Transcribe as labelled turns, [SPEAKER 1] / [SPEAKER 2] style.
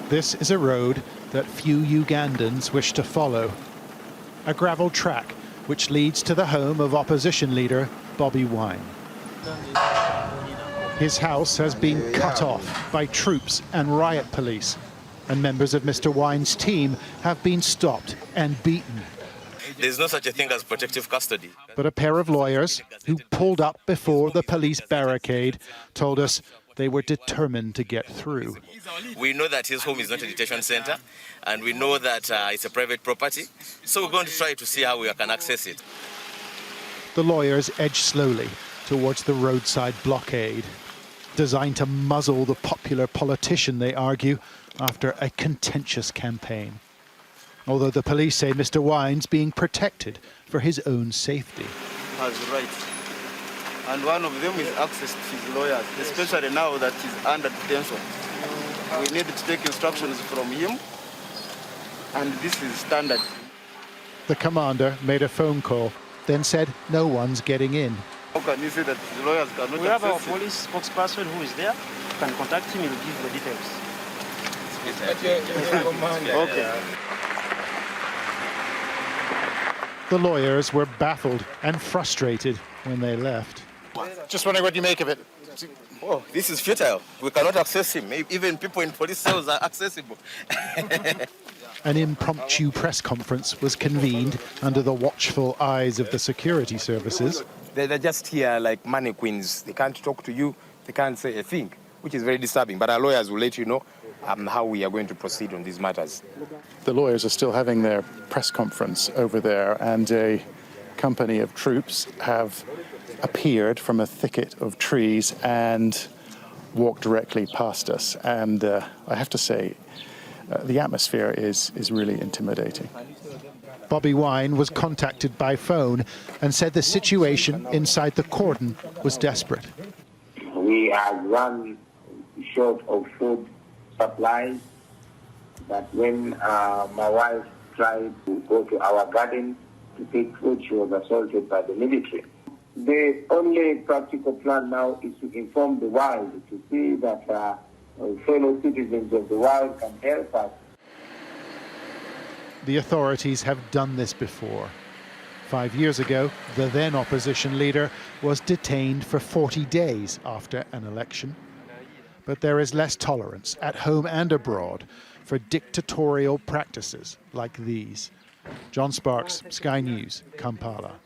[SPEAKER 1] This is a road that few Ugandans wish to follow. A gravel track which leads to the home of opposition leader Bobi Wine. His house has been cut off by troops and riot police, and members of Mr. Wine's team have been stopped and beaten.
[SPEAKER 2] There's no such a thing as protective custody.
[SPEAKER 1] But a pair of lawyers who pulled up before the police barricade told us they were determined to get through.
[SPEAKER 2] We know that his home is not a detention center, and we know that it's a private property, so we're going to try to see how we can access it.
[SPEAKER 1] The lawyers edge slowly towards the roadside blockade, designed to muzzle the popular politician, they argue, after a contentious campaign. Although the police say Mr. Wine's being protected for his own safety.
[SPEAKER 3] Has rights. And one of them is access to his lawyers, especially now that he's under detention. We need to take instructions from him, and this is standard.
[SPEAKER 1] The commander made a phone call, then said no one's getting in.
[SPEAKER 3] How can you say that his lawyers cannot
[SPEAKER 4] We have our
[SPEAKER 3] access
[SPEAKER 4] police spokesperson who is there. You can contact him, he will give the details.
[SPEAKER 3] Okay.
[SPEAKER 1] The lawyers were baffled and frustrated when they left.
[SPEAKER 5] Just wondering what you make of it.
[SPEAKER 2] Oh, this is futile. We cannot access him. Even people in police cells are accessible.
[SPEAKER 1] An impromptu press conference was convened under the watchful eyes of the security services.
[SPEAKER 6] They're just here like mannequins. They can't talk to you. They can't say a thing, which is very disturbing. But our lawyers will let you know how we are going to proceed on these matters.
[SPEAKER 5] The lawyers are still having their press conference over there, and a company of troops have appeared from a thicket of trees and walked directly past us. And I have to say, the atmosphere is really intimidating.
[SPEAKER 1] Bobi Wine was contacted by phone and said the situation inside the cordon was desperate.
[SPEAKER 7] We have run short of food supplies, but when my wife tried to go to our garden to pick food, she was assaulted by the military. The only practical plan now is to inform the world, to see that fellow citizens of the world can help us.
[SPEAKER 1] The authorities have done this before. 5 years ago, the then opposition leader was detained for 40 days after an election. But there is less tolerance at home and abroad for dictatorial practices like these. John Sparks, Sky News, Kampala.